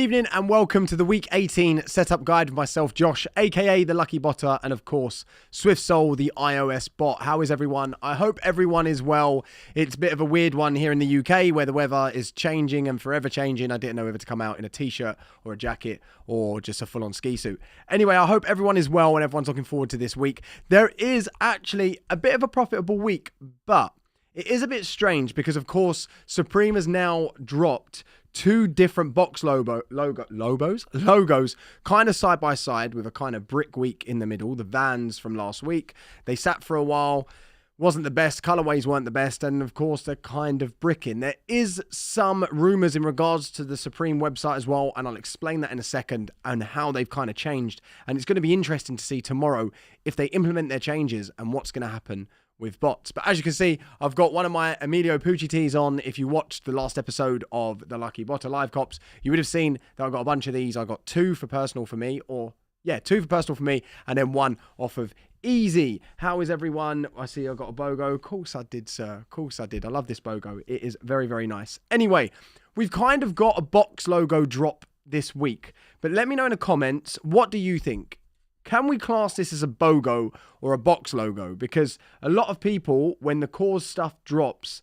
evening and welcome to the Week 18 Setup Guide with myself, Josh, aka the LuckyBotter, and of course, SwiftSole, the iOS bot. How is everyone? I hope everyone is well. It's a bit of a weird one here in the UK where the weather is changing and forever changing. I didn't know whether to come out in a t-shirt or a jacket or just a full-on ski suit. Anyway, I hope everyone is well and everyone's looking forward to this week. There is actually a bit of a profitable week, but it is a bit strange because, of course, Supreme has now dropped two different box logos kind of side by side with a kind of brick week in the middle. The Vans from last week, they sat for a while, wasn't the best, colorways weren't the best, and of course they're kind of bricking. There is some rumors in regards to the Supreme website as well, and I'll explain that in a second and how they've kind of changed. And it's going to be interesting to see tomorrow if they implement their changes and what's going to happen with bots. But as you can see, I've got one of my Emilio Pucci tees on. If you watched the last episode of the LuckyBotter Live Cops, you would have seen that I've got a bunch of these. I got two for personal for me, two for personal for me, and then one off of Easy. How is everyone? I see I've got a BOGO. Of course I did, sir. Of course I did. I love this BOGO. It is very, very nice. Anyway, we've kind of got a box logo drop this week, but let me know in the comments, what do you think? Can we class this as a BOGO or a box logo? Because a lot of people, when the Kaws stuff drops,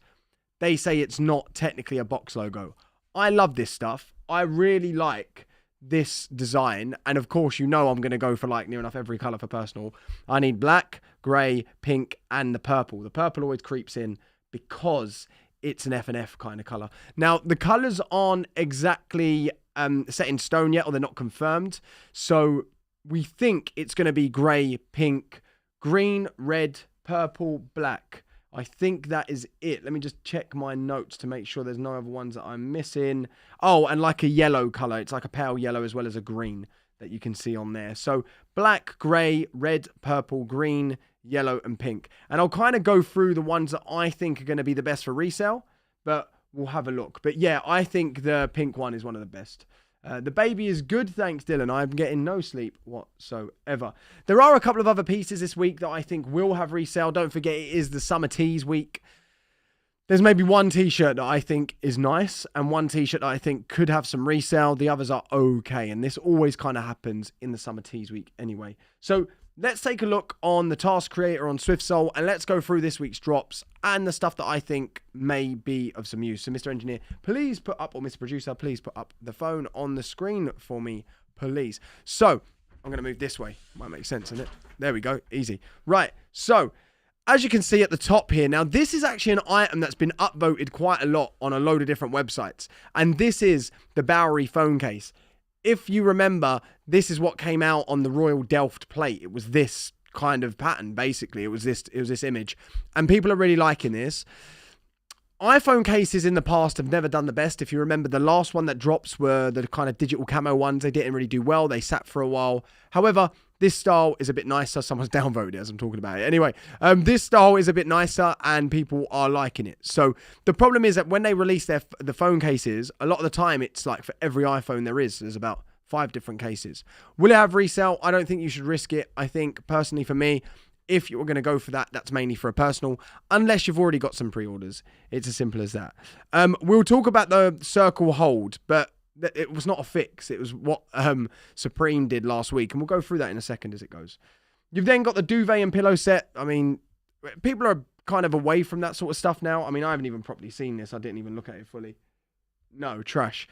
they say it's not technically a box logo. I love this stuff. I really like this design. And of course, you know I'm going to go for like near enough every color for personal. I need black, gray, pink, and the purple. The purple always creeps in because it's an F&F kind of color. Now, the colors aren't exactly set in stone yet, or they're not confirmed. So we think it's going to be grey, pink, green, red, purple, black. I think that is it. Let me just check my notes to make sure there's no other ones that I'm missing. Oh, and like a yellow colour. It's like a pale yellow as well as a green that you can see on there. So black, grey, red, purple, green, yellow and pink. And I'll kind of go through the ones that I think are going to be the best for resale, but we'll have a look. But yeah, I think the pink one is one of the best. The baby is good, thanks, Dylan. I'm getting no sleep whatsoever. There are a couple of other pieces this week that I think will have resale. Don't forget, it is the summer tees week. There's maybe one t-shirt that I think is nice and one t-shirt that I think could have some resale. The others are okay, and this always kind of happens in the summer tees week anyway. So let's take a look on the task creator on SwiftSole, and let's go through this week's drops and the stuff that I think may be of some use. So Mr. Engineer, please put up, or Mr. Producer, please put up the phone on the screen for me, please. So I'm going to move this way. Might make sense, isn't it? There we go. Easy. Right. So as you can see at the top here, now this is actually an item that's been upvoted quite a lot on a load of different websites. And this is the Bowery phone case. If you remember, this is what came out on the Royal Delft plate. It was this kind of pattern, basically. It was this image. And people are really liking this. iPhone cases in the past have never done the best. If you remember, the last one that drops were the kind of digital camo ones. They didn't really do well. They sat for a while. However, this style is a bit nicer. Someone's downvoted it as I'm talking about it. Anyway, this style is a bit nicer and people are liking it. So the problem is that when they release the phone cases, a lot of the time it's like for every iPhone there's about 5 different cases. Will it have resale? I don't think you should risk it. I think personally for me, if you were going to go for that, that's mainly for a personal, unless you've already got some pre-orders. It's as simple as that. We'll talk about the circle hold, but it was not a fix. It was what Supreme did last week, and we'll go through that in a second as it goes. You've then got the Duvet and Pillow Set. I mean, people are kind of away from that sort of stuff now. I mean, I haven't even properly seen this. I didn't even look at it fully. No, trash.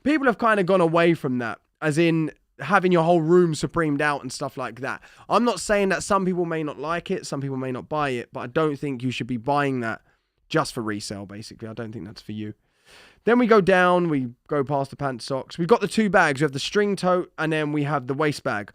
People have kind of gone away from that, as in having your whole room Supremed out and stuff like that. I'm not saying that some people may not like it, some people may not buy it, but I don't think you should be buying that just for resale, basically. I don't think that's for you. Then we go down, we go past the pants socks. We've got the 2 bags. We have the string tote, and then we have the waist bag.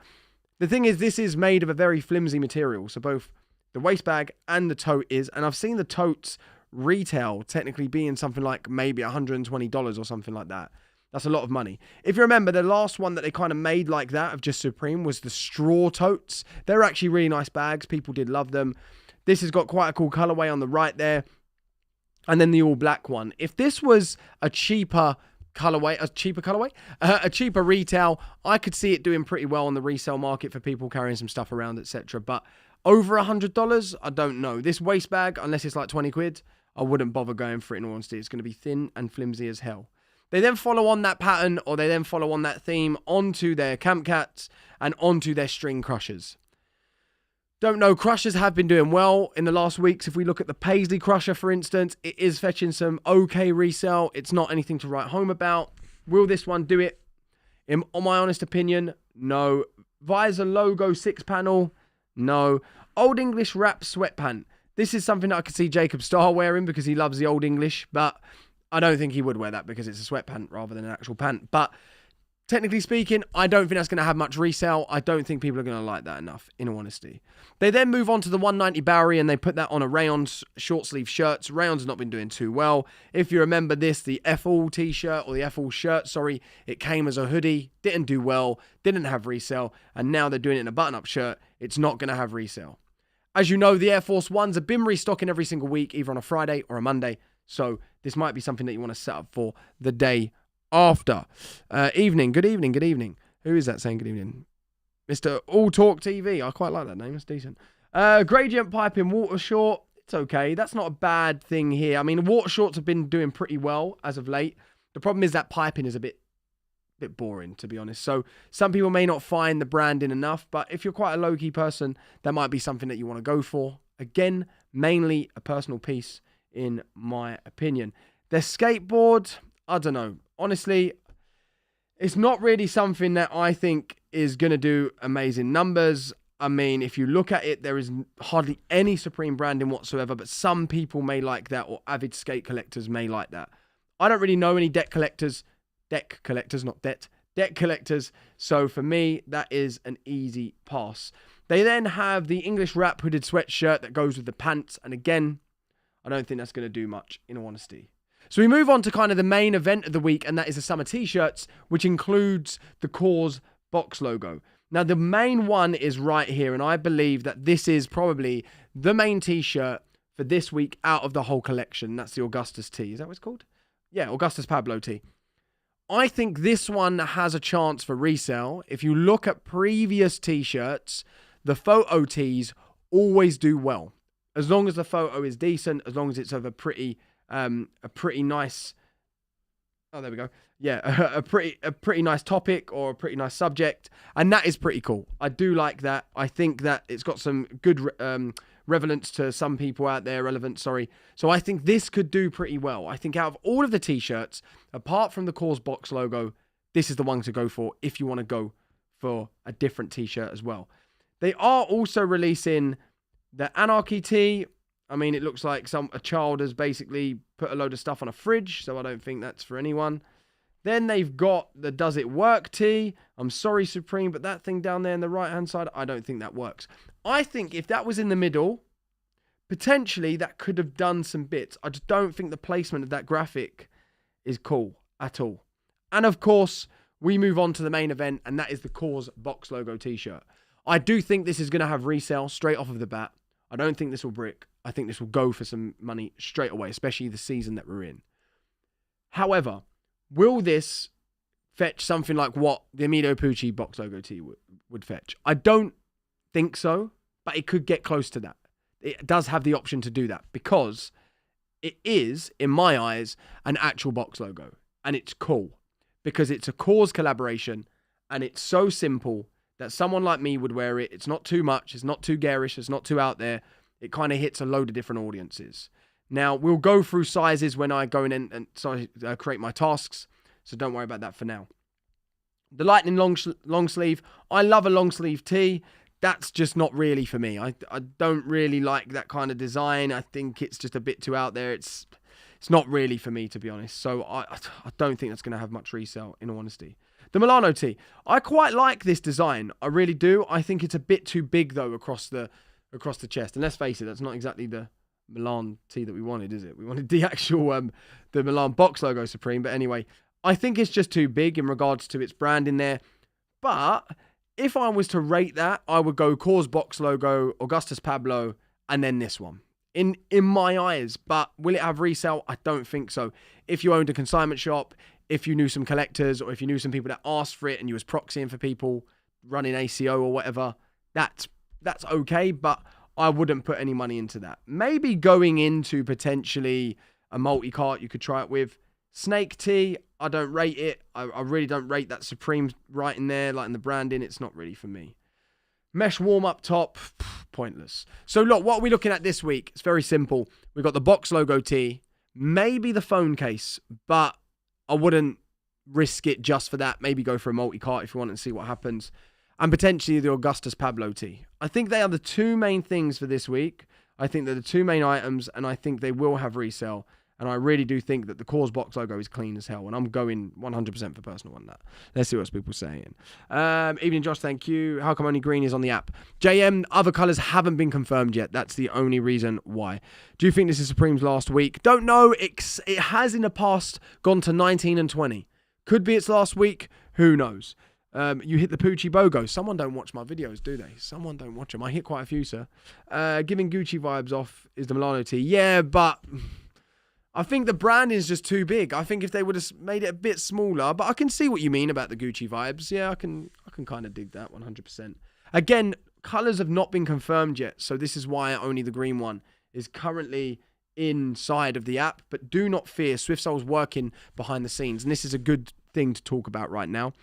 The thing is, this is made of a very flimsy material, so both the waist bag and the tote is, and I've seen the totes retail technically being something like maybe $120 or something like that. That's a lot of money. If you remember, the last one that they kind of made like that of just Supreme was the straw totes. They're actually really nice bags. People did love them. This has got quite a cool colorway on the right there. And then the all black one. If this was a cheaper colorway, a cheaper retail, I could see it doing pretty well on the resale market for people carrying some stuff around, etc. But over $100, I don't know. This waist bag, unless it's like 20 quid, I wouldn't bother going for it in all honesty. It's going to be thin and flimsy as hell. They then follow on that pattern, or they then follow on that theme onto their Camp Cats and onto their string crushers. Don't know, crushers have been doing well in the last weeks. If we look at the Paisley crusher, for instance, it is fetching some okay resale. It's not anything to write home about. Will this one do it? In my honest opinion, no. Visor logo 6-panel, no. Old English wrap sweatpant. This is something that I could see Jacob Starr wearing because he loves the Old English, but I don't think he would wear that because it's a sweatpant rather than an actual pant. But technically speaking, I don't think that's going to have much resale. I don't think people are going to like that enough, in all honesty. They then move on to the 190 Bowery and they put that on a rayon short sleeve shirts. Rayon's not been doing too well. If you remember this, the F-All t-shirt, or the F-All shirt, sorry, it came as a hoodie, didn't do well, didn't have resale, and now they're doing it in a button-up shirt. It's not going to have resale. As you know, the Air Force Ones have been restocking every single week, either on a Friday or a Monday. So this might be something that you want to set up for the day after. Evening. Good evening. Good evening. Who is that saying good evening? Mr. All Talk TV. I quite like that name. It's decent. Gradient piping, water short. It's okay. That's not a bad thing here. I mean, water shorts have been doing pretty well as of late. The problem is that piping is a bit boring, to be honest. So some people may not find the branding enough, but if you're quite a low-key person, that might be something that you want to go for. Again, mainly a personal piece, in my opinion. Their skateboard, I don't know. Honestly, it's not really something that I think is going to do amazing numbers. I mean, if you look at it, there is hardly any Supreme branding whatsoever, but some people may like that, or avid skate collectors may like that. I don't really know any deck collectors, not deck collectors. So for me, that is an easy pass. They then have the English wrap hooded sweatshirt that goes with the pants. And again, I don't think that's going to do much, in all honesty. So we move on to kind of the main event of the week, and that is the summer t-shirts, which includes the Kaws box logo. Now, the main one is right here, and I believe that this is probably the main t-shirt for this week out of the whole collection. That's the Augustus tee. Is that what it's called? Yeah, Augustus Pablo tee. I think this one has a chance for resale. If you look at previous t-shirts, the photo tees always do well. As long as the photo is decent, as long as it's of a pretty nice, oh, there we go. Yeah, a pretty nice topic or a pretty nice subject. And that is pretty cool. I do like that. I think that it's got some good relevance to some people out there. So I think this could do pretty well. I think out of all of the t-shirts, apart from the Kaws box logo, this is the one to go for if you want to go for a different t-shirt as well. They are also releasing the Anarchy tee. I mean, it looks like a child has basically put a load of stuff on a fridge, so I don't think that's for anyone. Then they've got the Does It Work tee. I'm sorry, Supreme, but that thing down there in the right-hand side, I don't think that works. I think if that was in the middle, potentially that could have done some bits. I just don't think the placement of that graphic is cool at all. And of course, we move on to the main event, and that is the Kaws box logo t-shirt. I do think this is going to have resale straight off of the bat. I don't think this will brick. I think this will go for some money straight away, especially the season that we're in. However, will this fetch something like what the Amido Pucci box logo tee would fetch? I don't think so, but it could get close to that. It does have the option to do that because it is, in my eyes, an actual box logo. And it's cool because it's a Kaws collaboration and it's so simple that someone like me would wear it. It's not too much. It's not too garish. It's not too out there. It kind of hits a load of different audiences. Now, we'll go through sizes when I go in and create my tasks, so don't worry about that for now. The Lightning long sleeve. I love a long sleeve tee. That's just not really for me. I don't really like that kind of design. I think it's just a bit too out there. It's not really for me, to be honest. So I don't think that's going to have much resale, in all honesty. The Milano tee. I quite like this design. I really do. I think it's a bit too big, though, across the chest. And let's face it, that's not exactly the Milan tee that we wanted, is it? We wanted the actual the Milan box logo Supreme. But anyway, I think it's just too big in regards to its brand in there. But if I was to rate that, I would go Kaws box logo, Augustus Pablo, and then this one. In my eyes. But will it have resale? I don't think so. If you owned a consignment shop, if you knew some collectors, or if you knew some people that asked for it and you was proxying for people, running ACO or whatever, that's okay, but I wouldn't put any money into that. Maybe going into potentially a multi-cart you could try it with, Snake tee, I don't rate it. I really don't rate that Supreme right in there, like in the branding. It's not really for me. Mesh warm-up top, pointless. So look, what are we looking at this week? It's very simple. We've got the box logo tee, maybe the phone case, but I wouldn't risk it just for that. Maybe go for a multi-cart if you want to see what happens. And potentially the Augustus Pablo tee. I think they are the two main things for this week. I think they're the two main items, and I think they will have resale. And I really do think that the Kaws box logo is clean as hell. And I'm going 100% for personal on that. Let's see what people are saying. Evening, Josh, thank you. How come only green is on the app? JM, other colours haven't been confirmed yet. That's the only reason why. Do you think this is Supreme's last week? Don't know. It has in the past gone to 19 and 20. Could be its last week. Who knows? You hit the Poochie BOGO. Someone don't watch my videos, do they? Someone don't watch them. I hit quite a few, sir. Giving Gucci vibes off is the Milano tee. Yeah, but I think the brand is just too big. I think if they would have made it a bit smaller, but I can see what you mean about the Gucci vibes. Yeah, I can kind of dig that 100%. Again, colours have not been confirmed yet, so this is why only the green one is currently inside of the app. But do not fear, SwiftSole's working behind the scenes, and this is a good thing to talk about right now.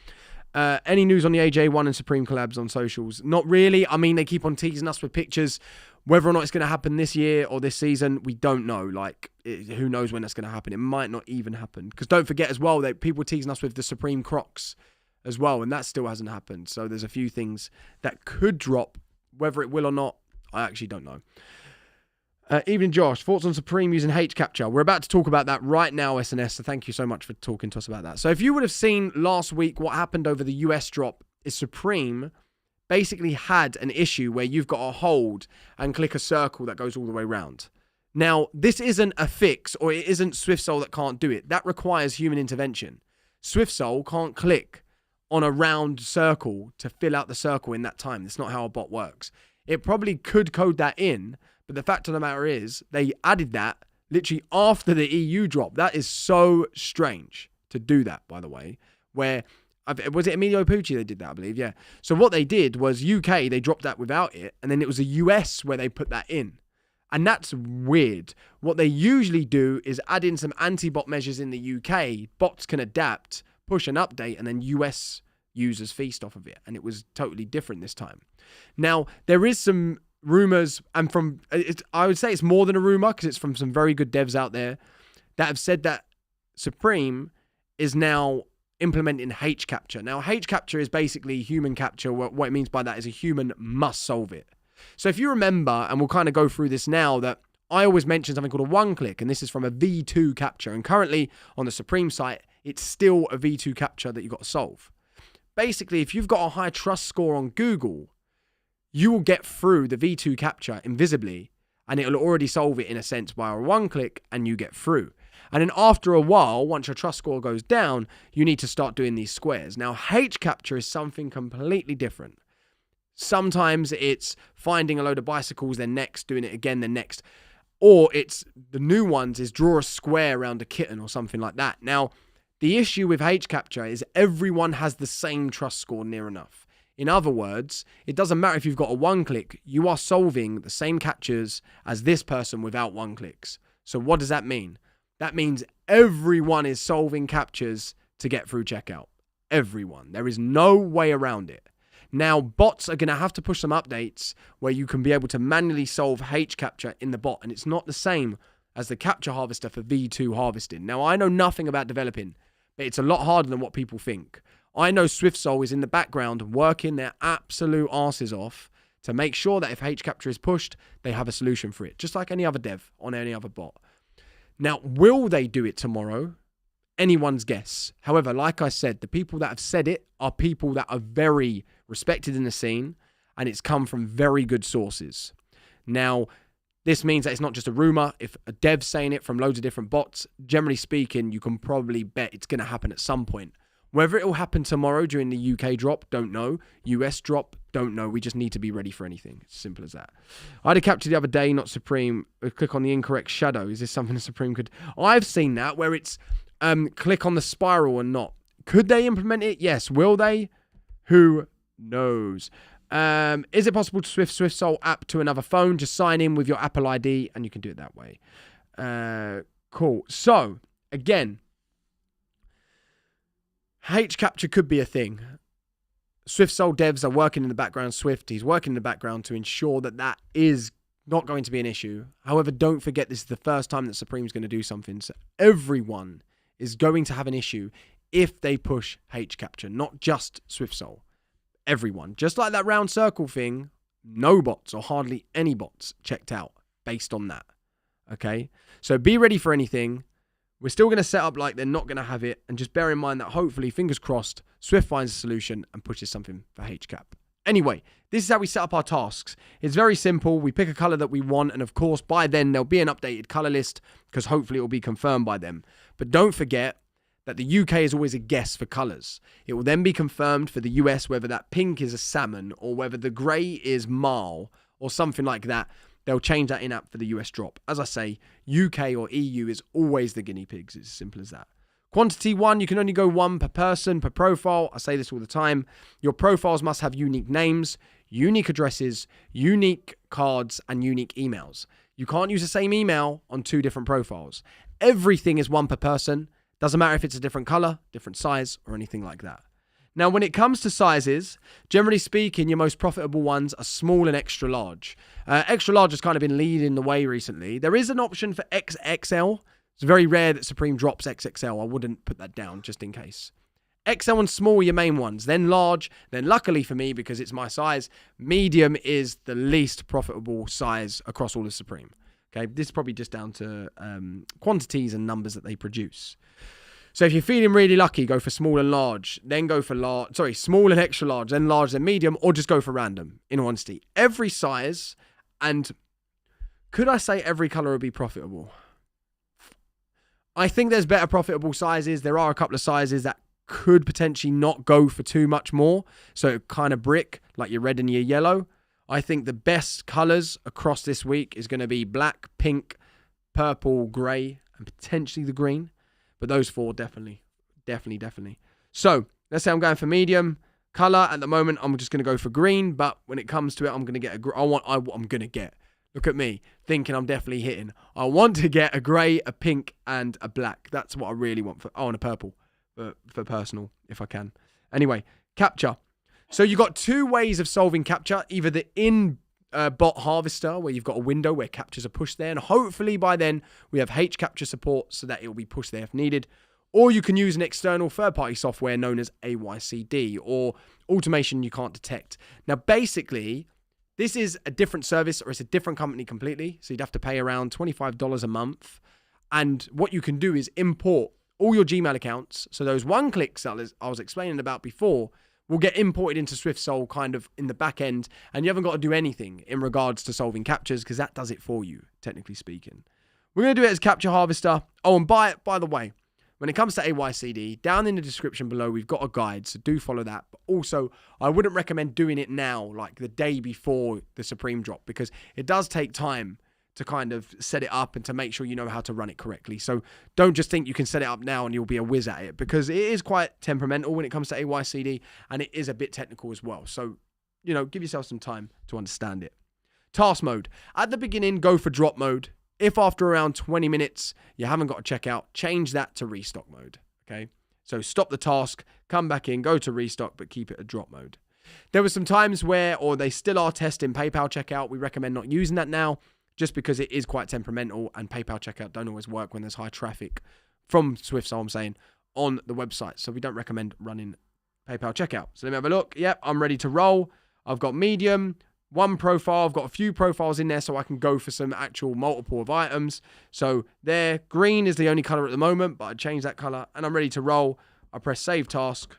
Any news on the AJ1 and Supreme collabs on socials? Not really. I mean, they keep on teasing us with pictures. Whether or not it's going to happen this year or this season, we don't know. Who knows when that's going to happen? It might not even happen. Because don't forget as well, that people teasing us with the Supreme Crocs as well, and that still hasn't happened. So there's a few things that could drop. Whether it will or not, I actually don't know. Evening, Josh. Thoughts on Supreme using H capture? We're about to talk about that right now, SNS. So thank you so much for talking to us about that. So if you would have seen last week what happened over the US drop, is Supreme basically had an issue where you've got to hold and click a circle that goes all the way around. Now, this isn't a fix, or it isn't SwiftSole that can't do it. That requires human intervention. SwiftSole can't click on a round circle to fill out the circle in that time. That's not how a bot works. It probably could code that in, but the fact of the matter is they added that literally after the EU drop. That is so strange to do that, by the way, where... Was it Emilio Pucci they did that, I believe? Yeah. So what they did was UK, they dropped that without it. And then it was the US where they put that in. And that's weird. What they usually do is add in some anti-bot measures in the UK. Bots can adapt, push an update, and then US users feast off of it. And it was totally different this time. Now, there is some rumors, and I would say it's more than a rumor because it's from some very good devs out there that have said that Supreme is now implementing H capture. Now, H capture is basically human capture. What it means by that is a human must solve it. So if you remember, and we'll kind of go through this now, that I always mention something called a one-click, and this is from a V2 capture. And currently on the Supreme site, it's still a V2 capture that you've got to solve. Basically, if you've got a high trust score on Google, you will get through the V2 capture invisibly, and it'll already solve it in a sense by a one-click, and you get through. And then after a while, once your trust score goes down, you need to start doing these squares. Now, H capture is something completely different. Sometimes it's finding a load of bicycles, then next, doing it again, then next. Or it's the new ones is draw a square around a kitten or something like that. Now, the issue with H capture is everyone has the same trust score near enough. In other words, it doesn't matter if you've got a one-click, you are solving the same captures as this person without one-clicks. So what does that mean? That means everyone is solving captures to get through checkout. Everyone. There is no way around it. Now, bots are going to have to push some updates where you can be able to manually solve H capture in the bot. And it's not the same as the capture harvester for V2 harvesting. Now, I know nothing about developing, but it's a lot harder than what people think. I know SwiftSole is in the background working their absolute asses off to make sure that if H capture is pushed, they have a solution for it. Just like any other dev on any other bot. Now, will they do it tomorrow? Anyone's guess. However, like I said, the people that have said it are people that are very respected in the scene, and it's come from very good sources. Now, this means that it's not just a rumor. If a dev's saying it from loads of different bots, generally speaking, you can probably bet it's going to happen at some point. Whether it will happen tomorrow during the UK drop, don't know. US drop, don't know. We just need to be ready for anything. It's simple as that. I had a capture the other day, not Supreme. Click on the incorrect shadow. Is this something the Supreme could... I've seen that where it's click on the spiral and not. Could they implement it? Yes. Will they? Who knows? Is it possible to SwiftSole app to another phone? Just sign in with your Apple ID and you can do it that way. Cool. So, again... H capture could be a thing. SwiftSole devs are working in the background. He's working in the background to ensure that that is not going to be an issue. However, don't forget this is the first time that Supreme's going to do something. So everyone is going to have an issue if they push H capture, not just SwiftSole. Everyone. Just like that round circle thing, no bots or hardly any bots checked out based on that. Okay? So be ready for anything. We're still going to set up like they're not going to have it. And just bear in mind that hopefully, fingers crossed, Swift finds a solution and pushes something for HCAP. Anyway, this is how we set up our tasks. It's very simple. We pick a color that we want. And of course, by then, there'll be an updated color list because hopefully it will be confirmed by them. But don't forget that the UK is always a guess for colors. It will then be confirmed for the US whether that pink is a salmon or whether the gray is marl or something like that. They'll change that in-app for the US drop. As I say, UK or EU is always the guinea pigs. It's as simple as that. Quantity 1, you can only go 1 per person, per profile. I say this all the time. Your profiles must have unique names, unique addresses, unique cards, and unique emails. You can't use the same email on 2 different profiles. Everything is 1 per person. Doesn't matter if it's a different color, different size, or anything like that. Now, when it comes to sizes, generally speaking, your most profitable ones are small and extra large. Extra large has kind of been leading the way recently. There is an option for XXL. It's very rare that Supreme drops XXL. I wouldn't put that down just in case. XL and small are your main ones. Then large. Then luckily for me, because it's my size, medium is the least profitable size across all of Supreme. Okay, this is probably just down to quantities and numbers that they produce. So if you're feeling really lucky, go for small and large, then go for small and extra large, then large, then medium, or just go for random, in honesty. Every size, and could I say every color would be profitable? I think there's better profitable sizes. There are a couple of sizes that could potentially not go for too much more. So kind of brick, like your red and your yellow. I think the best colors across this week is going to be black, pink, purple, grey, and potentially the green. But those 4, definitely. So, let's say I'm going for medium. Color, at the moment, I'm just going to go for green. But when it comes to it, I'm going to get I'm going to get. Look at me, thinking I'm definitely hitting. I want to get a grey, a pink, and a black. That's what I really want. And a purple for personal, if I can. Anyway, capture. So, you've got 2 ways of solving capture. Either the bot harvester, where you've got a window where captures are pushed there, and hopefully by then we have H capture support so that it will be pushed there if needed. Or you can use an external third-party software known as AYCD, or automation you can't detect. Now basically this is a different service, or it's a different company completely, so you'd have to pay around $25 a month. And what you can do is import all your Gmail accounts, so those one-clicks that I was explaining about before will get imported into SwiftSole kind of in the back end, and you haven't got to do anything in regards to solving captures because that does it for you, technically speaking. We're going to do it as Capture Harvester. Oh, and by the way, when it comes to AYCD, down in the description below, we've got a guide, so do follow that. But also, I wouldn't recommend doing it now, like the day before the Supreme drop, because it does take time to kind of set it up and to make sure you know how to run it correctly. So don't just think you can set it up now and you'll be a whiz at it, because it is quite temperamental when it comes to AYCD, and it is a bit technical as well. So, give yourself some time to understand it. Task mode. At the beginning, go for drop mode. If after around 20 minutes you haven't got a checkout, change that to restock mode. Okay? So stop the task, come back in, go to restock, but keep it a drop mode. There were some times where, or they still are testing PayPal checkout. We recommend not using that now, just because it is quite temperamental, and PayPal checkout don't always work when there's high traffic from SwiftSole, I'm saying, on the website. So we don't recommend running PayPal checkout. So let me have a look. Yep, I'm ready to roll. I've got medium, 1 profile. I've got a few profiles in there so I can go for some actual multiple of items. So there, green is the only color at the moment, but I changed that color and I'm ready to roll. I press save task,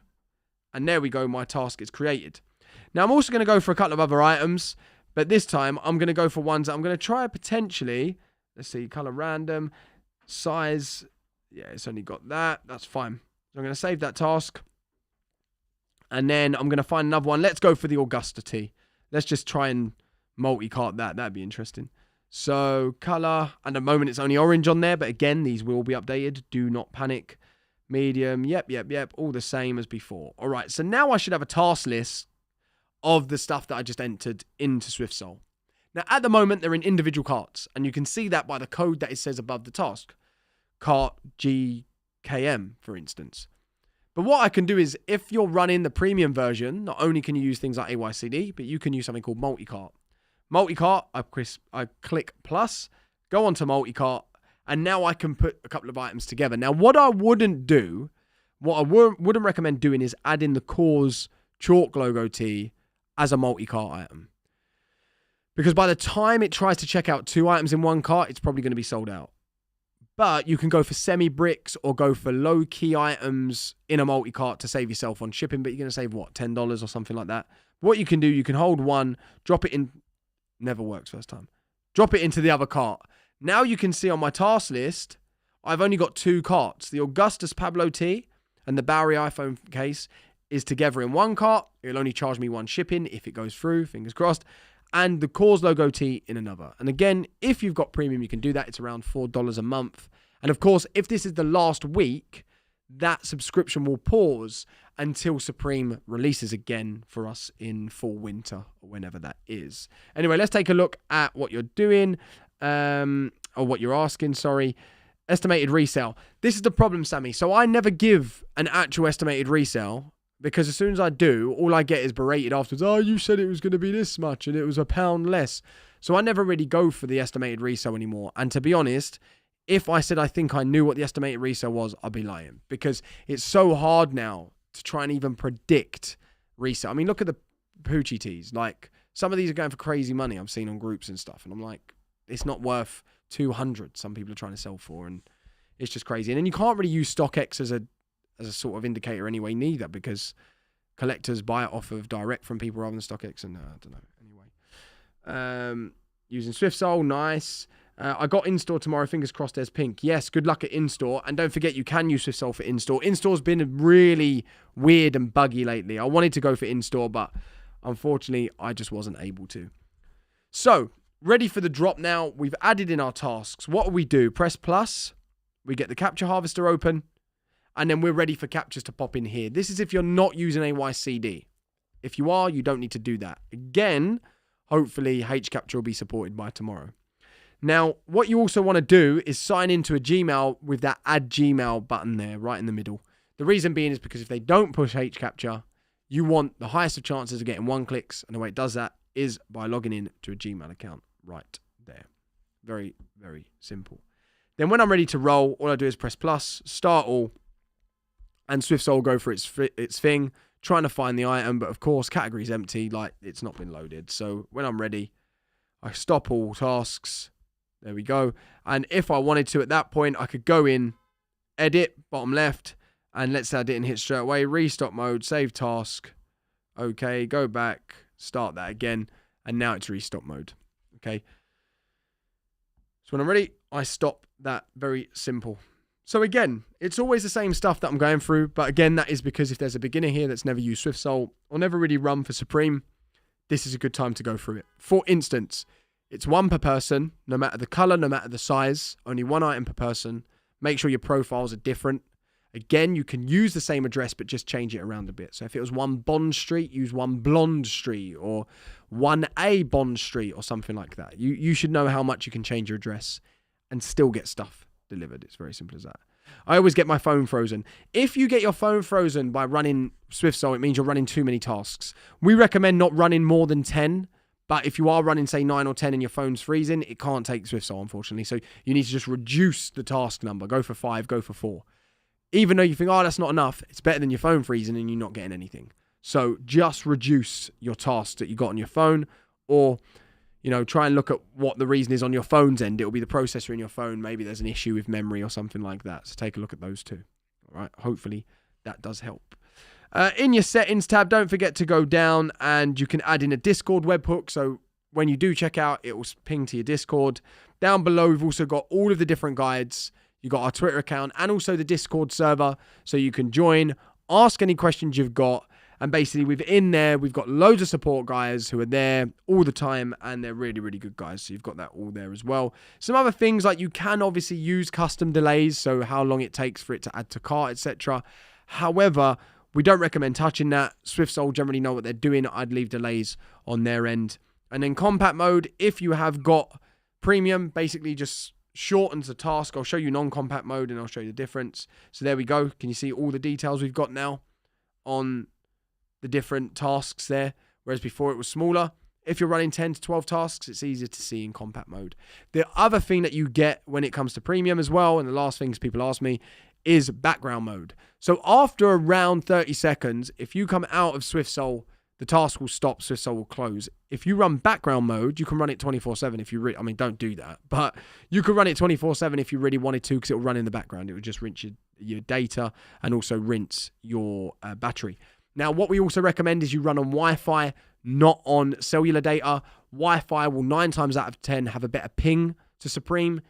and there we go. My task is created. Now I'm also going to go for a couple of other items, but this time I'm going to go for ones that I'm going to try potentially. Let's see, color random, size. Yeah, it's only got that. That's fine. So I'm going to save that task. And then I'm going to find another one. Let's go for the Augusta T. Let's just try and multi-cart that. That'd be interesting. So color, and at the moment it's only orange on there, but again, these will be updated. Do not panic. Medium, yep. All the same as before. All right, so now I should have a task list of the stuff that I just entered into SwiftSole. Now, at the moment, they're in individual carts, and you can see that by the code that it says above the task. Cart GKM, for instance. But what I can do is, if you're running the premium version, not only can you use things like AYCD, but you can use something called multi-cart. Multi-cart, I click plus, go onto multi-cart, and now I can put a couple of items together. Now, what I wouldn't do, what I wouldn't recommend doing is adding the Kaws chalk logo tee as a multi-cart item. Because by the time it tries to check out 2 items in one cart, it's probably going to be sold out. But you can go for semi-bricks or go for low-key items in a multi-cart to save yourself on shipping. But you're going to save, what, $10 or something like that? What you can do, you can hold one, drop it in. Never works first time. Drop it into the other cart. Now you can see on my task list, I've only got 2 carts. The Augustus Pablo tee and the Bowery iPhone case is together in one cart. It'll only charge me 1 shipping if it goes through, fingers crossed. And the Kaws logo tee in another. And again, if you've got premium, you can do that. It's around $4 a month. And of course, if this is the last week, that subscription will pause until Supreme releases again for us in fall winter or whenever that is. Anyway, let's take a look at what you're doing, or what you're asking, sorry. Estimated resale. This is the problem, Sammy. So I never give an actual estimated resale, because as soon as I do, all I get is berated afterwards. Oh, you said it was going to be this much and it was £1 less. So I never really go for the estimated resale anymore. And to be honest, if I said I think I knew what the estimated resale was, I'd be lying. Because it's so hard now to try and even predict resale. I mean, look at the Poochie tees. Like, some of these are going for crazy money I've seen on groups and stuff. And I'm like, it's not worth 200 some people are trying to sell for. And it's just crazy. And then you can't really use StockX as a sort of indicator anyway, neither, because collectors buy it off of direct from people rather than StockX, and I don't know. Anyway, using SwiftSole, nice. I got in-store tomorrow, fingers crossed there's pink. Yes, good luck at in-store, and don't forget you can use SwiftSole for in-store. In-store's been really weird and buggy lately. I wanted to go for in-store, but unfortunately, I just wasn't able to. So, ready for the drop now. We've added in our tasks. What do we do? Press plus. We get the capture harvester open. And then we're ready for captures to pop in here. This is if you're not using AYCD. If you are, you don't need to do that. Again, hopefully HCapture will be supported by tomorrow. Now, what you also want to do is sign into a Gmail with that Add Gmail button there, right in the middle. The reason being is because if they don't push HCapture, you want the highest of chances of getting 1 clicks. And the way it does that is by logging in to a Gmail account right there. Very, very simple. Then when I'm ready to roll, all I do is press plus, start all, and SwiftSole will go for its thing, trying to find the item. But of course, category's empty, like it's not been loaded. So when I'm ready, I stop all tasks. There we go. And if I wanted to at that point, I could go in, edit, bottom left, and let's say I didn't hit straight away, restock mode, save task. Okay, go back, start that again, and now it's restock mode. Okay. So when I'm ready, I stop that. Very simple. So again, it's always the same stuff that I'm going through. But again, that is because if there's a beginner here that's never used SwiftSole or never really run for Supreme, this is a good time to go through it. For instance, it's 1 per person, no matter the color, no matter the size, only 1 item per person. Make sure your profiles are different. Again, you can use the same address, but just change it around a bit. So if it was 1 Bond Street, use 1 Blonde Street or 1A Bond Street or something like that. You should know how much you can change your address and still get stuff delivered. It's very simple as that. I always get my phone frozen. If you get your phone frozen by running SwiftSole, it means you're running too many tasks. We recommend not running more than 10, but if you are running, say, 9 or 10 and your phone's freezing, it can't take SwiftSole, unfortunately. So you need to just reduce the task number. Go for 5, go for 4. Even though you think, oh, that's not enough, it's better than your phone freezing and you're not getting anything. So just reduce your tasks that you got on your phone, or try and look at what the reason is on your phone's end. It'll be the processor in your phone. Maybe there's an issue with memory or something like that. So take a look at those two. All right. Hopefully that does help. In your settings tab, don't forget to go down and you can add in a Discord webhook. So when you do check out, it will ping to your Discord. Down below, we've also got all of the different guides. You've got our Twitter account and also the Discord server. So you can join, ask any questions you've got. And basically, within there, we've got loads of support guys who are there all the time, and they're really, really good guys. So you've got that all there as well. Some other things, like you can obviously use custom delays, so how long it takes for it to add to cart, etc. However, we don't recommend touching that. SwiftSole generally know what they're doing. I'd leave delays on their end. And then compact mode, if you have got premium, basically just shortens the task. I'll show you non-compact mode and I'll show you the difference. So there we go. Can you see all the details we've got now on the different tasks there? Whereas before it was smaller. If you're running 10 to 12 tasks, it's easier to see in compact mode. The other thing that you get when it comes to premium as well, and the last things people ask me, is background mode. So after around 30 seconds, if you come out of SwiftSole, the task will stop, SwiftSole will close. If you run background mode, you can run it 24/7 if you really, I mean, don't do that, but you can run it 24/7 if you really wanted to, because it will run in the background. It will just rinse your data and also rinse your battery. Now, what we also recommend is you run on Wi-Fi, not on cellular data. Wi-Fi will 9 times out of 10 have a better ping to Supreme,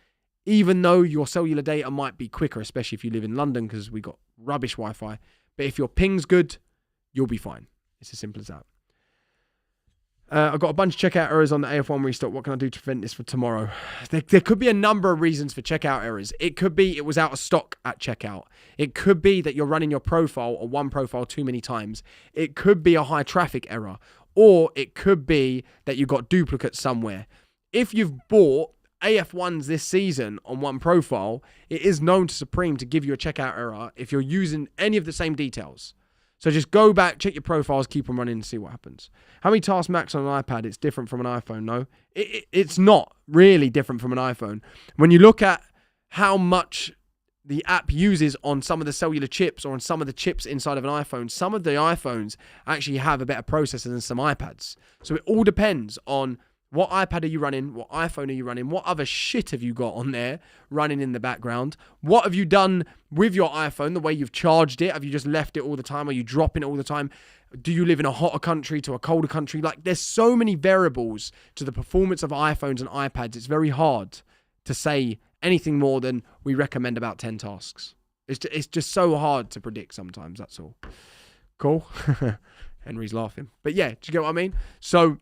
even though your cellular data might be quicker, especially if you live in London, because we got rubbish Wi-Fi. But if your ping's good, you'll be fine. It's as simple as that. I've got a bunch of checkout errors on the AF1 restock. What can I do to prevent this for tomorrow? There could be a number of reasons for checkout errors. It could be it was out of stock at checkout. It could be that you're running your profile or one profile too many times. It could be a high traffic error. Or it could be that you got duplicates somewhere. If you've bought AF1s this season on one profile, it is known to Supreme to give you a checkout error if you're using any of the same details. So just go back, check your profiles, keep them running and see what happens. How many tasks max on an iPad? It's different from an iPhone, no? It's not really different from an iPhone. When you look at how much the app uses on some of the cellular chips or on some of the chips inside of an iPhone, some of the iPhones actually have a better processor than some iPads. So it all depends on what iPad are you running, what iPhone are you running, what other shit have you got on there running in the background, what have you done with your iPhone, the way you've charged it, have you just left it all the time, are you dropping it all the time, do you live in a hotter country to a colder country? Like, there's so many variables to the performance of iPhones and iPads, it's very hard to say anything more than we recommend about 10 tasks. It's just so hard to predict sometimes, that's all. Cool? Henry's laughing. But yeah, do you get what I mean? So,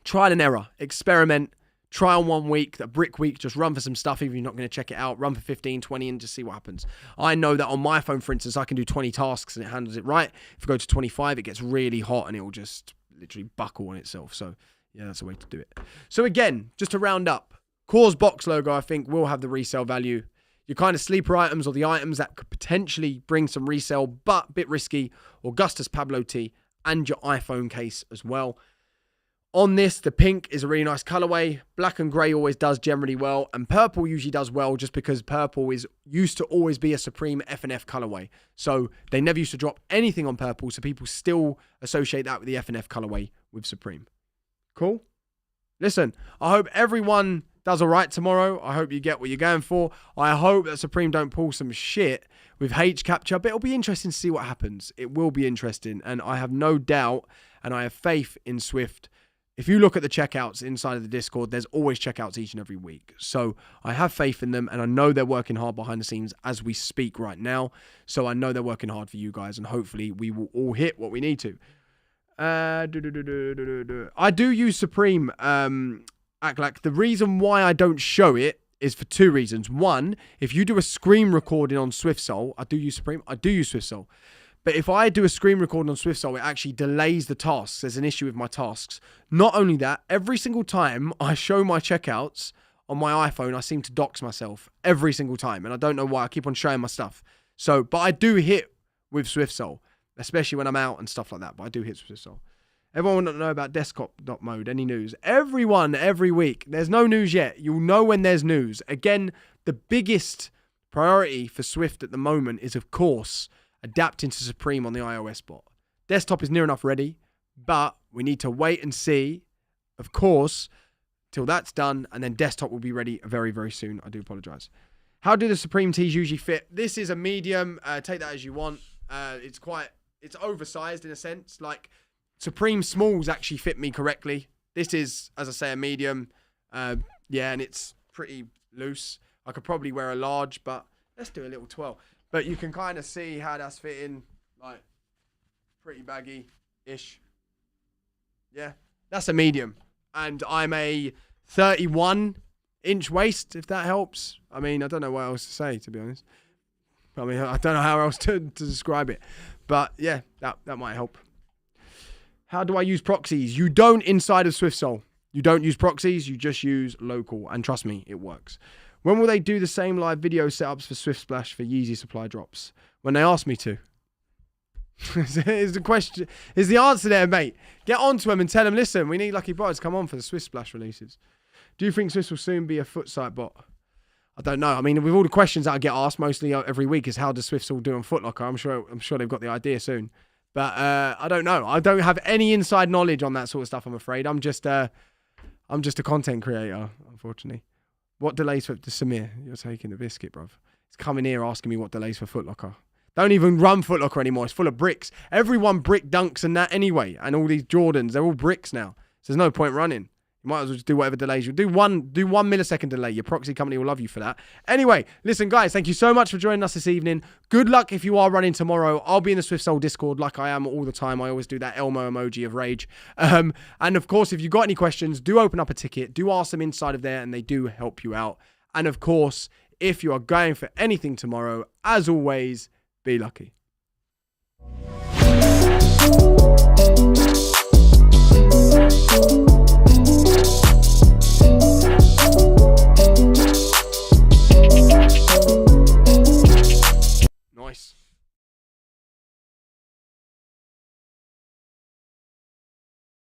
trial and error, experiment, try on 1 week, a brick week, just run for some stuff if you're not going to check it out, run for 15, 20 and just see what happens. I know that on my phone, for instance, I can do 20 tasks and it handles it right. If I go to 25, it gets really hot and it will just literally buckle on itself. So yeah, that's a way to do it. So again, just to round up, Kaws box logo, I think, will have the resale value. Your kind of sleeper items or the items that could potentially bring some resale, but a bit risky, Augustus Pablo T and your iPhone case as well. On this, the pink is a really nice colorway. Black and grey always does generally well. And purple usually does well just because purple is used to always be a Supreme F&F colorway. So they never used to drop anything on purple. So people still associate that with the F&F colorway with Supreme. Cool? Listen, I hope everyone does all right tomorrow. I hope you get what you're going for. I hope that Supreme don't pull some shit with H capture. But it'll be interesting to see what happens. It will be interesting. And I have no doubt and I have faith in Swift. If you look at the checkouts inside of the Discord, there's always checkouts each and every week. So I have faith in them, and I know they're working hard behind the scenes as we speak right now. So I know they're working hard for you guys, and hopefully we will all hit what we need to. I do use Supreme, Aklak. The reason why I don't show it is for 2 reasons. One, if you do a screen recording on SwiftSole, I do use Supreme, I do use SwiftSole. But if I do a screen recording on SwiftSole, it actually delays the tasks. There's an issue with my tasks. Not only that, every single time I show my checkouts on my iPhone, I seem to dox myself every single time. And I don't know why. I keep on showing my stuff. So, but I do hit with SwiftSole, especially when I'm out and stuff like that. But I do hit SwiftSole. Everyone want to know about desktop mode. Any news? Everyone, every week. There's no news yet. You'll know when there's news. Again, the biggest priority for Swift at the moment is, of course, adapting to Supreme on the iOS bot. Desktop is near enough ready, but we need to wait and see, of course, till that's done, and then desktop will be ready very, very soon. I do apologize. How do the Supreme tees usually fit? This is a medium. Take that as you want. It's oversized in a sense. Like, Supreme smalls actually fit me correctly. This is, as I say, a medium. Yeah, and it's pretty loose. I could probably wear a large, but let's do a little 12. But you can kind of see how that's fitting, like, pretty baggy-ish. Yeah, that's a medium. And I'm a 31-inch waist, if that helps. I mean, I don't know what else to say, to be honest. I mean, I don't know how else to describe it. But, yeah, that might help. How do I use proxies? You don't inside of SwiftSole. You don't use proxies. You just use local. And trust me, it works. When will they do the same live video setups for Swift Splash for Yeezy supply drops? When they ask me to. Is the question, is the answer there, mate? Get on to them and tell them, listen, we need LuckyBotter to come on for the Swift Splash releases. Do you think Swift will soon be a foot site bot? I don't know. I mean, with all the questions that I get asked mostly every week is how does SwiftSole do on Foot Locker? I'm sure they've got the idea soon. But I don't know. I don't have any inside knowledge on that sort of stuff, I'm afraid. I'm just a content creator, unfortunately. What delays for Samir? You're taking the biscuit, bruv. He's coming here asking me what delays for Foot Locker. Don't even run Foot Locker anymore. It's full of bricks. Everyone brick dunks and that anyway. And all these Jordans, they're all bricks now. So there's no point running. You might as well just do whatever delays you do. 1 millisecond delay. Your proxy company will love you for that. Anyway, listen, guys, thank you so much for joining us this evening. Good luck if you are running tomorrow. I'll be in the SwiftSole Discord like I am all the time. I always do that Elmo emoji of rage. And of course, if you've got any questions, do open up a ticket. Do ask them inside of there, and they do help you out. And of course, if you are going for anything tomorrow, as always, be lucky.